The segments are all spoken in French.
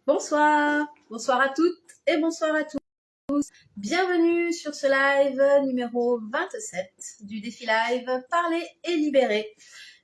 Bonsoir, bonsoir à toutes et bonsoir à tous. Bienvenue sur ce live numéro 27 du défi live Parler et Libérer.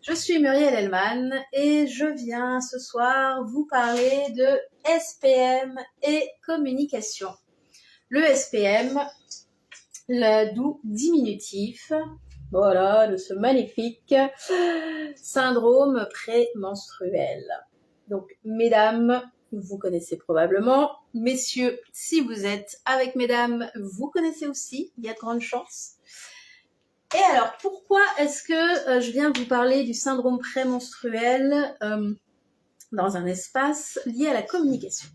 Je suis Muriel Hellman et je viens ce soir vous parler de SPM et communication. Le SPM, le doux diminutif, voilà, de ce magnifique syndrome prémenstruel. Donc, mesdames, vous connaissez probablement. Messieurs, si vous êtes avec mesdames, vous connaissez aussi. Il y a de grandes chances. Et alors, pourquoi est-ce que je viens vous parler du syndrome prémenstruel dans un espace lié à la communication?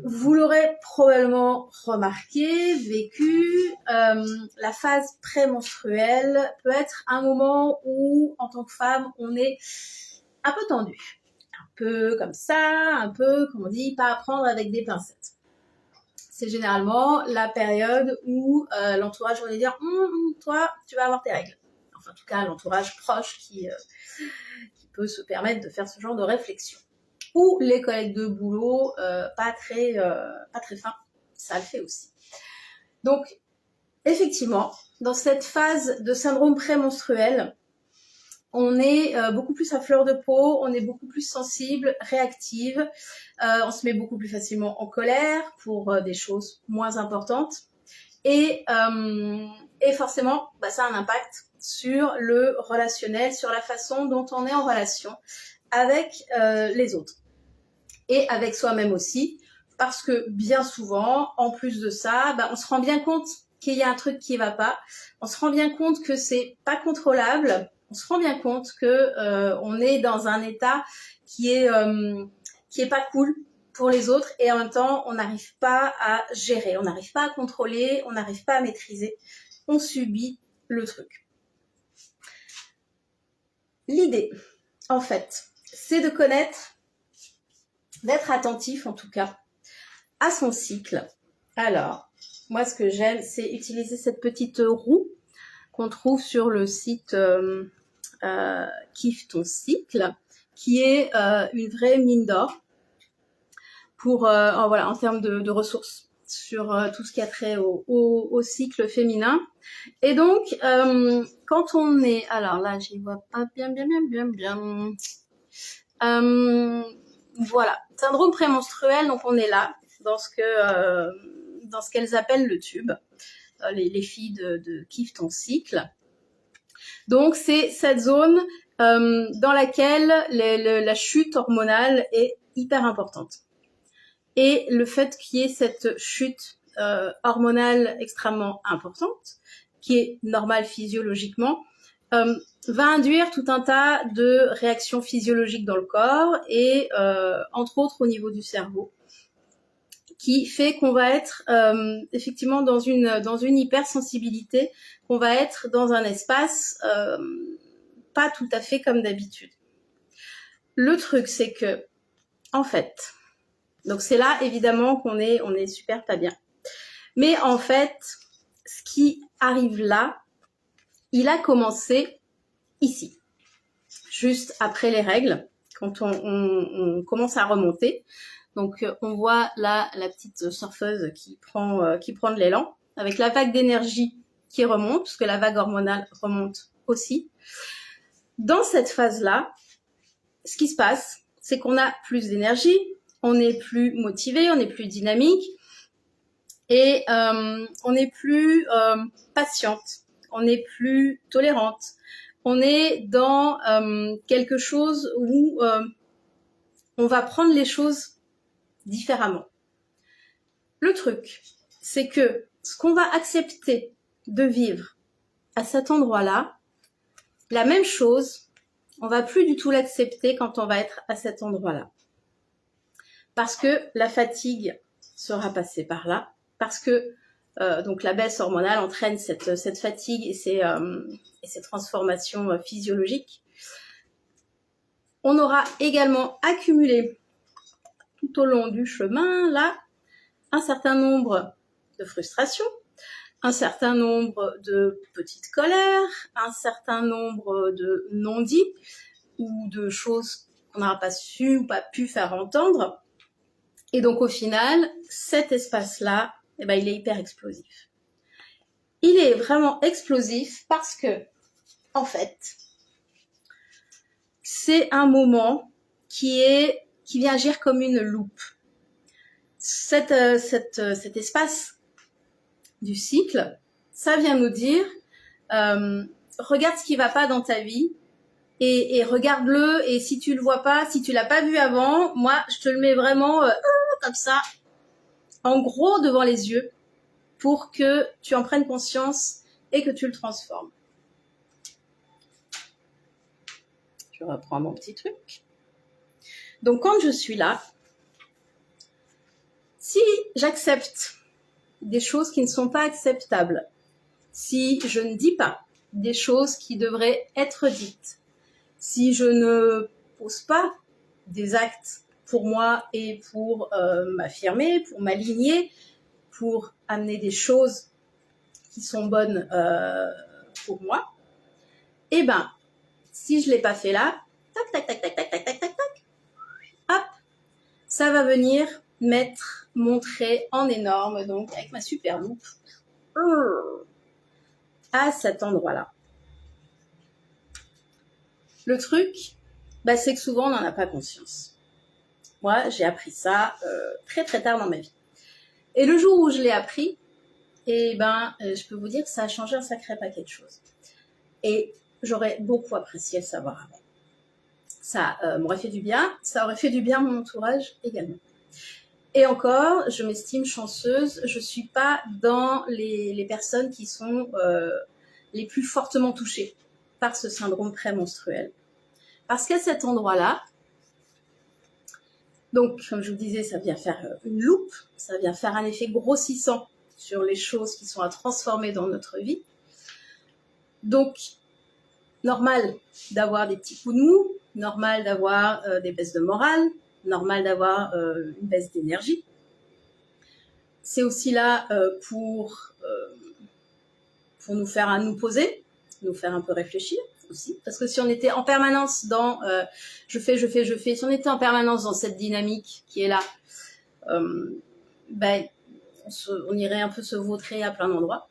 Vous l'aurez probablement remarqué, vécu, la phase prémenstruelle peut être un moment où, en tant que femme, on est un peu tendu. Un peu comme ça, un peu, comme on dit, pas à prendre avec des pincettes. C'est généralement la période où l'entourage va dire toi, tu vas avoir tes règles. Enfin, en tout cas, l'entourage proche qui peut se permettre de faire ce genre de réflexion. Ou les collègues de boulot pas très fins, ça le fait aussi. Donc, effectivement, dans cette phase de syndrome prémenstruel, on est beaucoup plus à fleur de peau, on est beaucoup plus sensible, réactive, on se met beaucoup plus facilement en colère pour des choses moins importantes et forcément, ça a un impact sur le relationnel, sur la façon dont on est en relation avec les autres et avec soi-même aussi, parce que bien souvent, en plus de ça, on se rend bien compte qu'il y a un truc qui va pas, on se rend bien compte que c'est pas contrôlable, on se rend bien compte que on est dans un état qui est pas cool pour les autres et en même temps on n'arrive pas à gérer, on n'arrive pas à contrôler, on n'arrive pas à maîtriser, on subit le truc. L'idée, en fait, c'est de connaître, d'être attentif en tout cas à son cycle. Alors, moi ce que j'aime, c'est utiliser cette petite roue qu'on trouve sur le site Kiffe ton cycle, qui est une vraie mine d'or pour en termes de ressources sur tout ce qui a trait au cycle féminin. Et donc, quand on est... Alors là, j'y vois pas bien. Voilà, syndrome prémenstruel, donc on est là, dans ce qu'elles appellent le tube, les filles de Kiffe ton cycle. Donc c'est cette zone dans laquelle la chute hormonale est hyper importante. Et le fait qu'il y ait cette chute hormonale extrêmement importante, qui est normale physiologiquement, va induire tout un tas de réactions physiologiques dans le corps et entre autres au niveau du cerveau, qui fait qu'on va être effectivement dans une hypersensibilité, qu'on va être dans un espace pas tout à fait comme d'habitude. Le truc, c'est que, en fait, donc c'est là évidemment qu'on est super pas bien. Mais en fait, ce qui arrive là, il a commencé ici, juste après les règles, quand on commence à remonter. Donc on voit là la petite surfeuse qui prend de l'élan, avec la vague d'énergie qui remonte, parce que la vague hormonale remonte aussi. Dans cette phase-là, ce qui se passe, c'est qu'on a plus d'énergie, on est plus motivé, on est plus dynamique, et on est plus patiente, on est plus tolérante. On est dans quelque chose où on va prendre les choses différemment. Le truc, c'est que ce qu'on va accepter de vivre à cet endroit-là, la même chose, on va plus du tout l'accepter quand on va être à cet endroit-là. Parce que la fatigue sera passée par là, parce que donc la baisse hormonale entraîne cette fatigue et ces transformations physiologiques. On aura également accumulé tout au long du chemin, là, un certain nombre de frustrations, un certain nombre de petites colères, un certain nombre de non-dits ou de choses qu'on n'aura pas su ou pas pu faire entendre. Et donc au final, cet espace-là, eh ben, il est hyper explosif. Il est vraiment explosif parce que, en fait, c'est un moment qui vient agir comme une loupe. Cet espace du cycle, ça vient nous dire, regarde ce qui va pas dans ta vie et regarde-le, et si tu le vois pas, si tu l'as pas vu avant, moi je te le mets vraiment comme ça, en gros devant les yeux, pour que tu en prennes conscience et que tu le transformes. Je reprends mon petit truc. Donc quand je suis là, si j'accepte des choses qui ne sont pas acceptables, si je ne dis pas des choses qui devraient être dites, si je ne pose pas des actes pour moi et pour m'affirmer, pour m'aligner, pour amener des choses qui sont bonnes pour moi, eh ben, si je ne l'ai pas fait là, tac, tac, tac, tac, tac, tac, tac, tac, tac, hop, ça va venir montrer en énorme, donc avec ma super loupe, à cet endroit-là. Le truc, bah, c'est que souvent on n'en a pas conscience. Moi, j'ai appris ça très très tard dans ma vie. Et le jour où je l'ai appris, eh ben, je peux vous dire que ça a changé un sacré paquet de choses. Et j'aurais beaucoup apprécié le savoir avant. Ça m'aurait fait du bien, ça aurait fait du bien à mon entourage également. Et encore, je m'estime chanceuse, je ne suis pas dans les personnes qui sont les plus fortement touchées par ce syndrome prémenstruel. Parce qu'à cet endroit-là, donc comme je vous disais, ça vient faire une loupe, ça vient faire un effet grossissant sur les choses qui sont à transformer dans notre vie. Donc, normal d'avoir des petits coups de mou, normal d'avoir des baisses de morale, normal d'avoir une baisse d'énergie. C'est aussi là pour nous faire nous poser, nous faire un peu réfléchir aussi. Parce que si on était en permanence dans je fais, si on était en permanence dans cette dynamique qui est là, ben, on irait un peu se vautrer à plein d'endroits.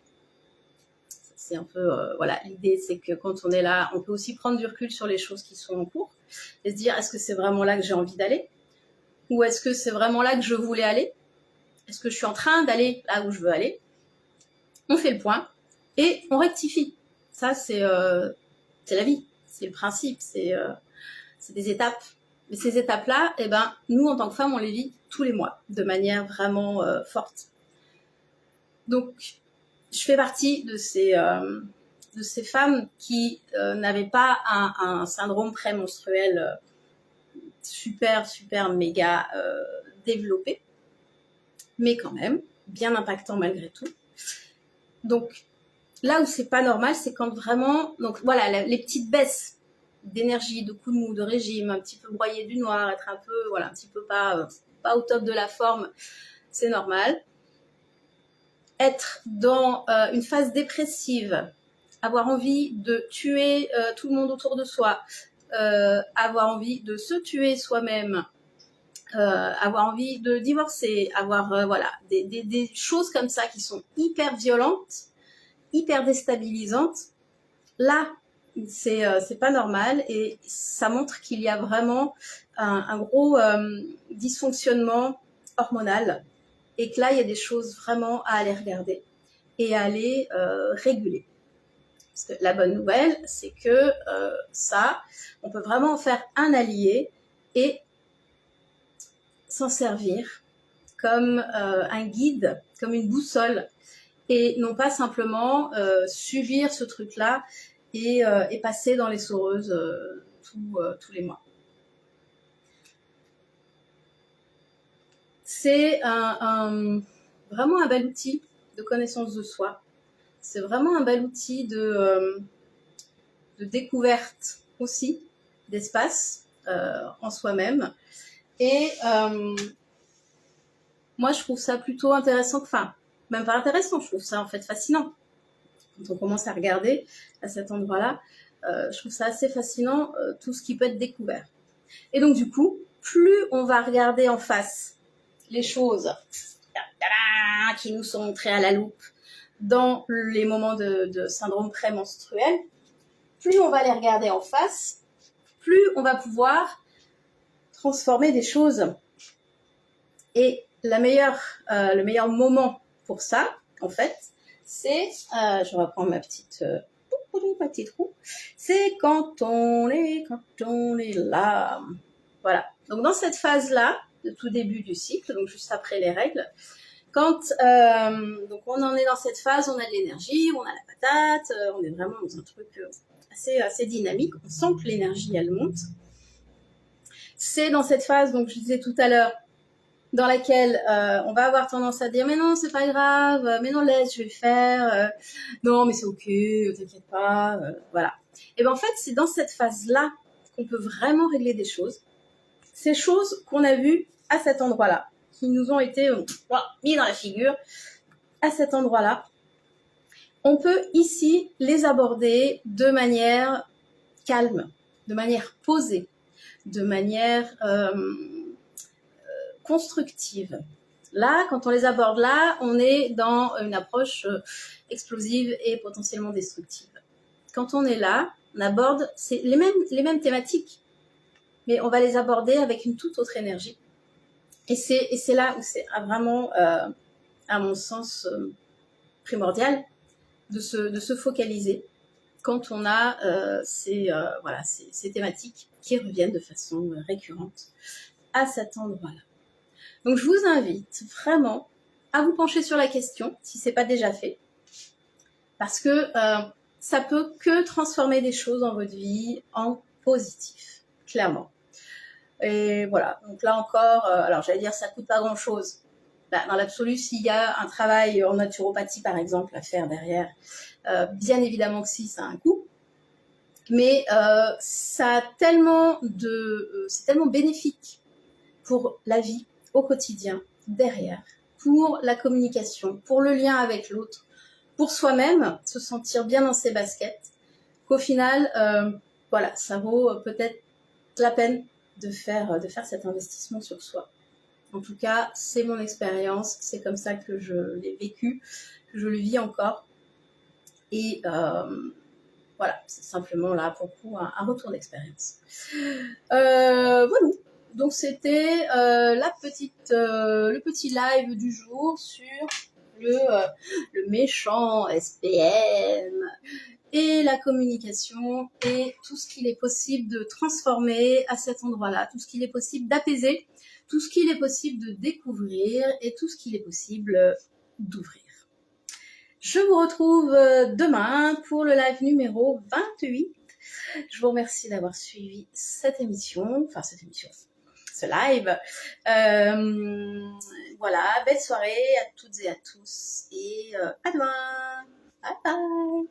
C'est un peu, voilà, l'idée c'est que quand on est là, on peut aussi prendre du recul sur les choses qui sont en cours et se dire, est-ce que c'est vraiment là que j'ai envie d'aller? Ou est-ce que c'est vraiment là que je voulais aller? Est-ce que je suis en train d'aller là où je veux aller? On fait le point et on rectifie. Ça, c'est la vie, c'est le principe, c'est des étapes. Mais ces étapes-là, eh ben, nous, en tant que femmes, on les vit tous les mois, de manière vraiment forte. Donc, je fais partie de ces femmes qui n'avaient pas un syndrome prémenstruel super, super, méga développé, mais quand même, bien impactant malgré tout. Donc, là où c'est pas normal, c'est quand vraiment, donc voilà, les petites baisses d'énergie, de coups de mou, de régime, un petit peu broyé du noir, être un peu, voilà, un petit peu pas au top de la forme, c'est normal. Être dans une phase dépressive, avoir envie de tuer tout le monde autour de soi, avoir envie de se tuer soi-même, avoir envie de divorcer, avoir voilà, des choses comme ça qui sont hyper violentes, hyper déstabilisantes. Là, c'est pas normal et ça montre qu'il y a vraiment un gros dysfonctionnement hormonal et que là, il y a des choses vraiment à aller regarder et à aller réguler. Parce que la bonne nouvelle, c'est que ça, on peut vraiment en faire un allié et s'en servir comme un guide, comme une boussole, et non pas simplement subir ce truc-là et passer dans les soreuses tous les mois. C'est vraiment un bel outil de connaissance de soi. C'est vraiment un bel outil de découverte aussi d'espace en soi-même. Et moi, je trouve ça plutôt intéressant, enfin, même pas intéressant, je trouve ça en fait fascinant. Quand on commence à regarder à cet endroit-là, je trouve ça assez fascinant, tout ce qui peut être découvert. Et donc, du coup, plus on va regarder en face les choses qui nous sont montrées à la loupe dans les moments de syndrome prémenstruel, plus on va les regarder en face, plus on va pouvoir transformer des choses. Et le meilleur moment pour ça, en fait, c'est, je reprends ma petite roue, c'est quand on est là. Voilà. Donc dans cette phase-là, de tout début du cycle, donc juste après les règles, quand donc on en est dans cette phase, on a de l'énergie, on a la patate, on est vraiment dans un truc assez dynamique, on sent que l'énergie elle monte. C'est dans cette phase, donc je disais tout à l'heure, dans laquelle on va avoir tendance à dire mais non c'est pas grave, mais non laisse je vais le faire, non mais c'est ok, t'inquiète pas, voilà. Et bien en fait c'est dans cette phase là qu'on peut vraiment régler des choses, ces choses qu'on a vues à cet endroit là, qui nous ont été mis dans la figure à cet endroit là, on peut ici les aborder de manière calme, de manière posée, de manière constructive. Là, quand on les aborde là, on est dans une approche explosive et potentiellement destructive. Quand on est là, on aborde les mêmes thématiques, mais on va les aborder avec une toute autre énergie. Et c'est là où c'est vraiment, à mon sens, primordial de se focaliser quand on a ces thématiques qui reviennent de façon récurrente à cet endroit-là. Donc, je vous invite vraiment à vous pencher sur la question, si ce n'est pas déjà fait, parce que ça peut que transformer des choses dans votre vie en positif, clairement. Et voilà, donc là encore, alors j'allais dire ça coûte pas grand-chose. Dans l'absolu, s'il y a un travail en naturopathie, par exemple, à faire derrière, bien évidemment que si, ça a un coût. Mais c'est tellement bénéfique pour la vie au quotidien, derrière, pour la communication, pour le lien avec l'autre, pour soi-même, se sentir bien dans ses baskets, qu'au final, ça vaut peut-être la peine de faire cet investissement sur soi. En tout cas, c'est mon expérience, c'est comme ça que je l'ai vécu, que je le vis encore. Et voilà, c'est simplement là pour vous un retour d'expérience. Voilà. Donc c'était le petit live du jour sur le méchant SPM et la communication et tout ce qu'il est possible de transformer à cet endroit-là, tout ce qu'il est possible d'apaiser, tout ce qu'il est possible de découvrir et tout ce qu'il est possible d'ouvrir. Je vous retrouve demain pour le live numéro 28. Je vous remercie d'avoir suivi ce live. Voilà, belle soirée à toutes et à tous et à demain. Bye bye.